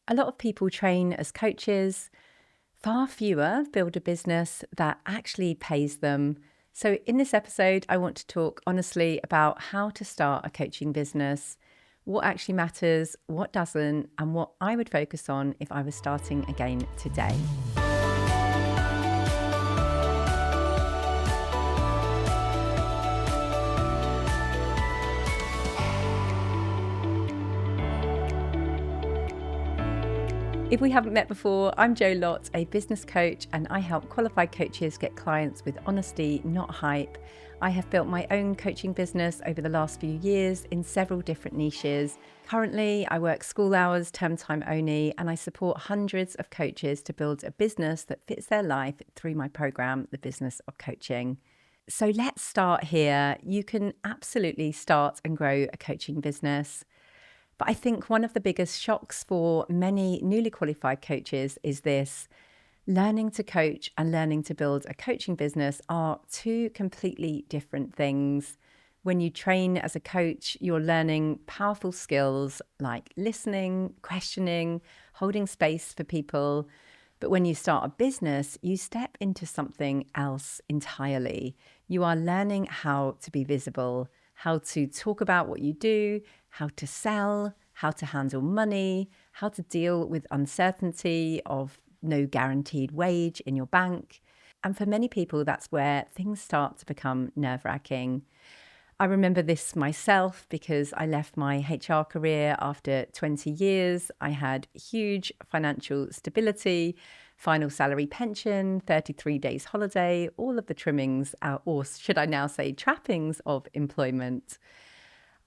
A lot of people train as coaches, far fewer build a business that actually pays them. So, in this episode, I want to talk honestly about how to start a coaching business, what actually matters, what doesn't, and what I would focus on if I was starting again today. If we haven't met before, I'm Lott, a business coach, and I help qualified coaches get clients with honesty, not hype. I have built my own coaching business over the last few years in several different niches. Currently, I work school hours, term time only, and I support hundreds of coaches to build a business that fits their life through my program, The Business of Coaching. So let's start here. You can absolutely start and grow a coaching business. But I think one of the biggest shocks for many newly qualified coaches is this: learning to coach and learning to build a coaching business are two completely different things. When you train as a coach, you're learning powerful skills like listening, questioning, holding space for people. But when you start a business, you step into something else entirely. You are learning how to be visible, how to talk about what you do, how to sell, how to handle money, how to deal with uncertainty of no guaranteed wage in your bank. And for many people, that's where things start to become nerve-wracking. I remember this myself because I left my HR career after 20 years. I had huge financial stability, final salary pension, 33 days holiday, all of the trimmings, or should I now say trappings of employment.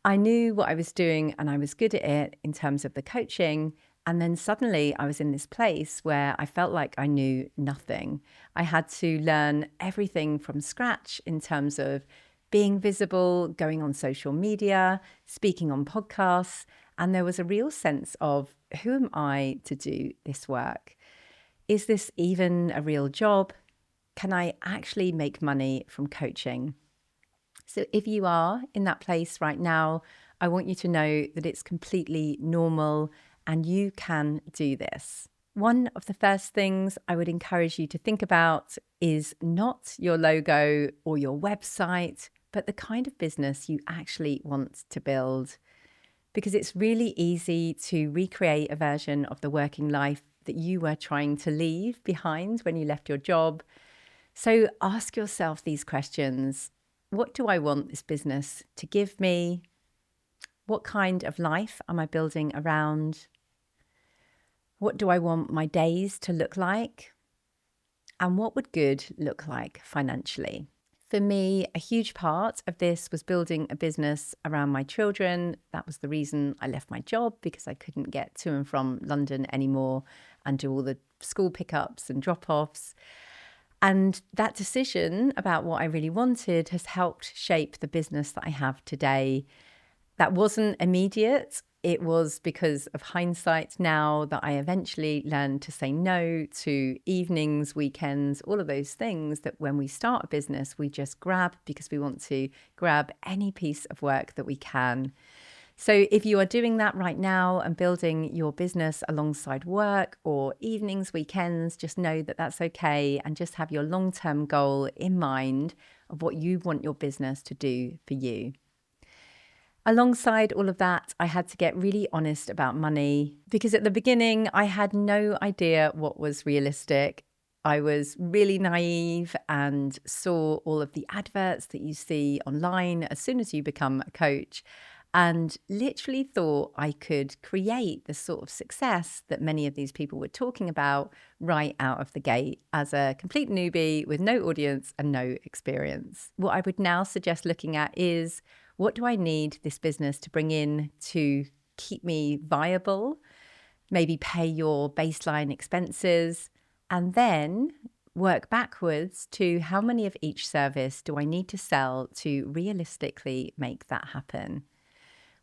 I knew what I was doing and I was good at it in terms of the coaching. And then suddenly I was in this place where I felt like I knew nothing. I had to learn everything from scratch in terms of being visible, going on social media, speaking on podcasts. And there was a real sense of, who am I to do this work? Is this even a real job? Can I actually make money from coaching? So if you are in that place right now, I want you to know that it's completely normal and you can do this. One of the first things I would encourage you to think about is not your logo or your website, but the kind of business you actually want to build. Because it's really easy to recreate a version of the working life that you were trying to leave behind when you left your job. So ask yourself these questions. What do I want this business to give me? What kind of life am I building around? What do I want my days to look like? And what would good look like financially? For me, a huge part of this was building a business around my children. That was the reason I left my job, because I couldn't get to and from London anymore and do all the school pickups and drop-offs. And that decision about what I really wanted has helped shape the business that I have today. That wasn't immediate. It was because of hindsight now that I eventually learned to say no to evenings, weekends, all of those things that when we start a business, we just grab because we want to grab any piece of work that we can. So if you are doing that right now and building your business alongside work or evenings, weekends, just know that that's okay, and just have your long-term goal in mind of what you want your business to do for you. Alongside all of that, I had to get really honest about money, because at the beginning, I had no idea what was realistic. I was really naive and saw all of the adverts that you see online as soon as you become a coach, and literally thought I could create the sort of success that many of these people were talking about right out of the gate as a complete newbie with no audience and no experience. What I would now suggest looking at is, what do I need this business to bring in to keep me viable? Maybe pay your baseline expenses, and then work backwards to how many of each service do I need to sell to realistically make that happen.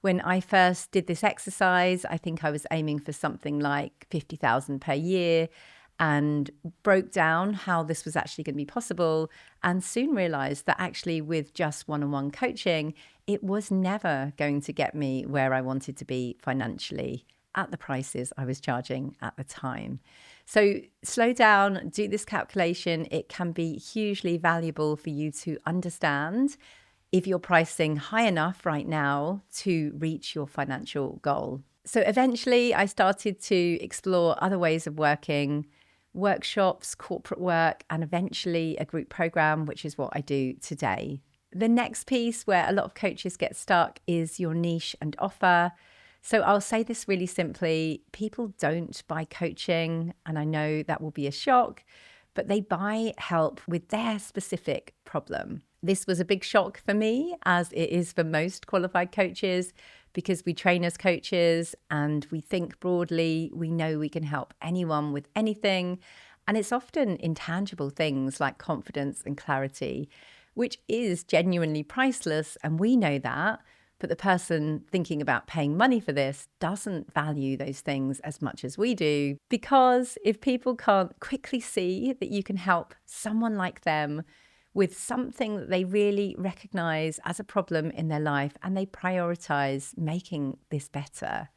When I first did this exercise, I think I was aiming for something like 50,000 per year, and broke down how this was actually going to be possible, and soon realized that actually with just one-on-one coaching, it was never going to get me where I wanted to be financially. at the prices I was charging at the time. So slow down, do this calculation. It can be hugely valuable for you to understand if you're pricing high enough right now to reach your financial goal. So eventually I started to explore other ways of working, workshops, corporate work, and eventually a group program, which is what I do today. The next piece where a lot of coaches get stuck is your niche and offer. So I'll say this really simply, people don't buy coaching, and I know that will be a shock, but they buy help with their specific problem. This was a big shock for me, as it is for most qualified coaches, because we train as coaches and we think broadly. We know we can help anyone with anything. And it's often intangible things like confidence and clarity, which is genuinely priceless. And we know that. But the person thinking about paying money for this doesn't value those things as much as we do. Because if people can't quickly see that you can help someone like them with something that they really recognize as a problem in their life and they prioritize making this better,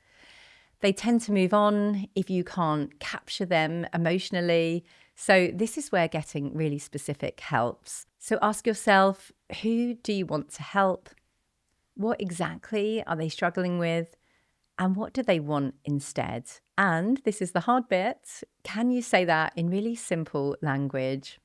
they tend to move on if you can't capture them emotionally. So this is where getting really specific helps. So ask yourself, who do you want to help? What exactly are they struggling with? And what do they want instead? And this is the hard bit. Can you say that in really simple language?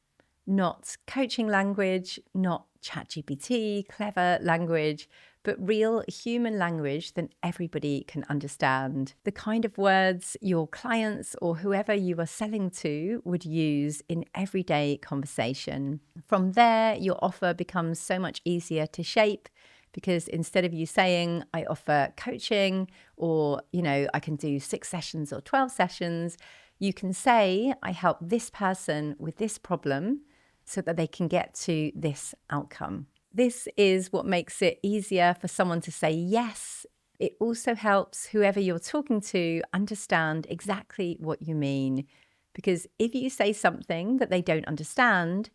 Not coaching language, not ChatGPT, clever language, but real human language that everybody can understand. The kind of words your clients or whoever you are selling to would use in everyday conversation. From there, your offer becomes so much easier to shape, because instead of you saying, I offer coaching, or, I can do 6 sessions or 12 sessions, you can say, I help this person with this problem so that they can get to this outcome. This is what makes it easier for someone to say yes. It also helps whoever you're talking to understand exactly what you mean. Because if you say something that they don't understand,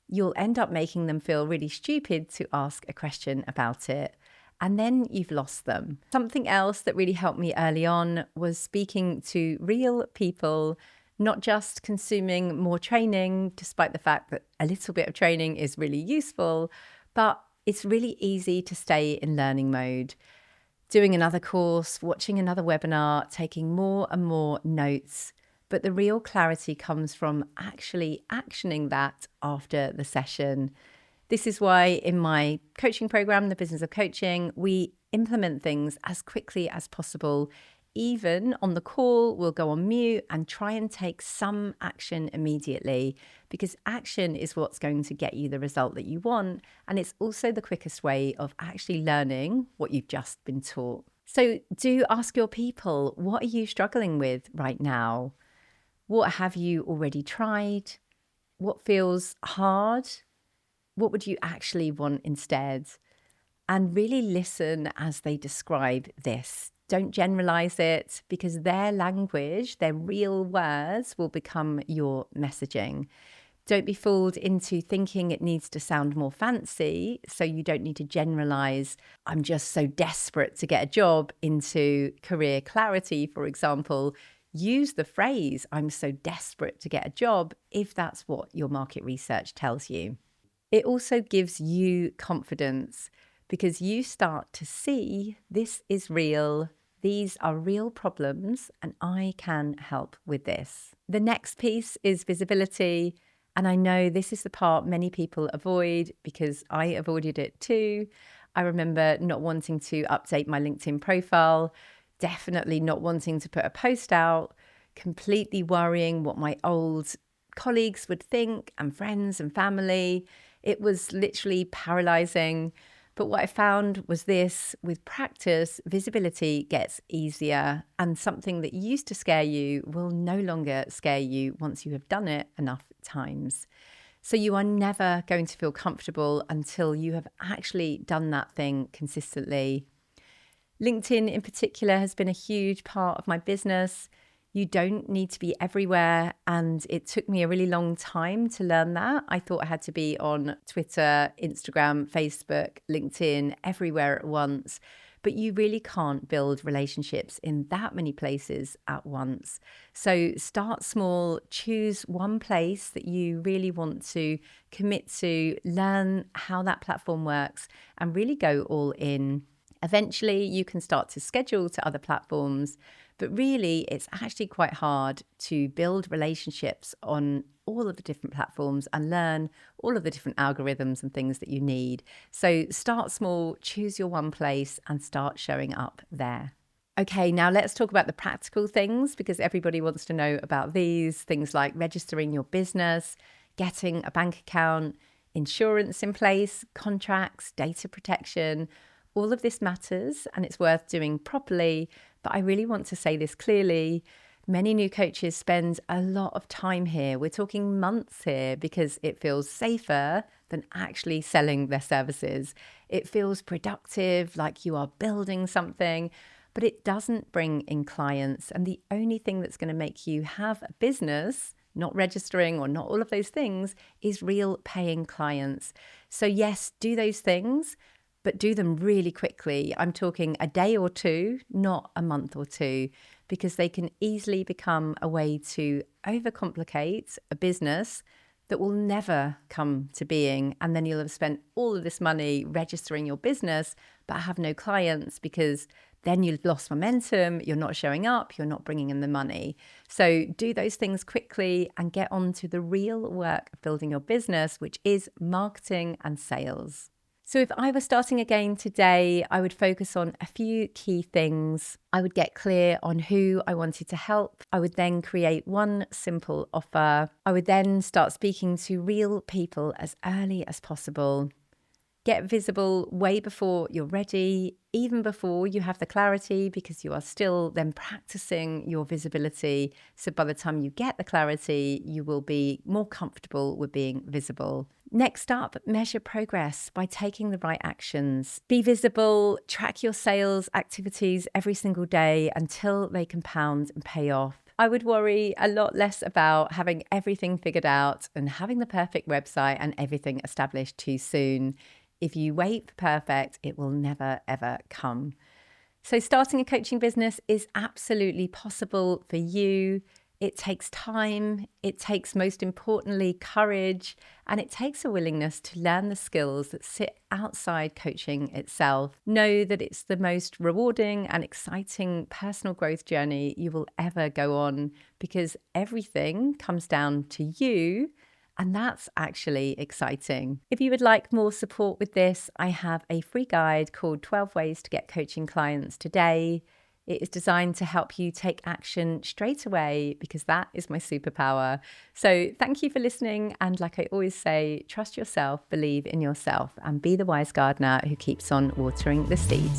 you'll end up making them feel really stupid to ask a question about it. And then you've lost them. Something else that really helped me early on was speaking to real people, not just consuming more training, despite the fact that a little bit of training is really useful, but it's really easy to stay in learning mode. Doing another course, watching another webinar, taking more and more notes. But the real clarity comes from actually actioning that after the session. This is why in my coaching program, The Business of Coaching, we implement things as quickly as possible. Even on the call, we'll go on mute and try and take some action immediately, because action is what's going to get you the result that you want. And it's also the quickest way of actually learning what you've just been taught. So do ask your people, what are you struggling with right now? What have you already tried? What feels hard? What would you actually want instead? And really listen as they describe this. Don't generalize it, because their language, their real words will become your messaging. Don't be fooled into thinking it needs to sound more fancy, so you don't need to generalize, I'm just so desperate to get a job, into career clarity, for example. Use the phrase, I'm so desperate to get a job, if that's what your market research tells you. It also gives you confidence, because you start to see this is real, these are real problems, and I can help with this. The next piece is visibility. And I know this is the part many people avoid, because I avoided it too. I remember not wanting to update my LinkedIn profile, definitely not wanting to put a post out, completely worrying what my old colleagues would think, and friends and family. It was literally paralyzing. But what I found was this: with practice, visibility gets easier, and something that used to scare you will no longer scare you once you have done it enough times. So you are never going to feel comfortable until you have actually done that thing consistently. LinkedIn in particular has been a huge part of my business. You don't need to be everywhere, and it took me a really long time to learn that. I thought I had to be on Twitter, Instagram, Facebook, LinkedIn, everywhere at once. but you really can't build relationships in that many places at once. So start small, choose one place that you really want to commit to, learn how that platform works, and really go all in. Eventually, you can start to schedule to other platforms, but really, it's actually quite hard to build relationships on all of the different platforms and learn all of the different algorithms and things that you need. So start small, choose your one place, and start showing up there. Okay, now let's talk about the practical things, because everybody wants to know about these things like registering your business, getting a bank account, insurance in place, contracts, data protection. All of this matters and it's worth doing properly. But I really want to say this clearly. Many new coaches spend a lot of time here. We're talking months here because it feels safer than actually selling their services. It feels productive, like you are building something, but it doesn't bring in clients. And the only thing that's going to make you have a business, not registering or not all of those things, is real paying clients. So yes, do those things, but do them really quickly. I'm talking a day or two, not a month or two, because they can easily become a way to overcomplicate a business that will never come to being. And then you'll have spent all of this money registering your business, but have no clients, because then you've lost momentum, you're not showing up, you're not bringing in the money. So do those things quickly and get on to the real work of building your business, which is marketing and sales. So if I were starting again today, I would focus on a few key things. I would get clear on who I wanted to help. I would then create one simple offer. I would then start speaking to real people as early as possible. Get visible way before you're ready, even before you have the clarity, because you are still then practicing your visibility. So by the time you get the clarity, you will be more comfortable with being visible. Next up, measure progress by taking the right actions. Be visible, track your sales activities every single day until they compound and pay off. I would worry a lot less about having everything figured out and having the perfect website and everything established too soon. If you wait for perfect, it will never, ever come. So starting a coaching business is absolutely possible for you. It takes time, it takes, most importantly, courage, and it takes a willingness to learn the skills that sit outside coaching itself. Know that it's the most rewarding and exciting personal growth journey you will ever go on, because everything comes down to you. And that's actually exciting. If you would like more support with this, I have a free guide called 12 Ways to Get Coaching Clients Today. It is designed to help you take action straight away, because that is my superpower. So thank you for listening. And like I always say, trust yourself, believe in yourself, and be the wise gardener who keeps on watering the seed.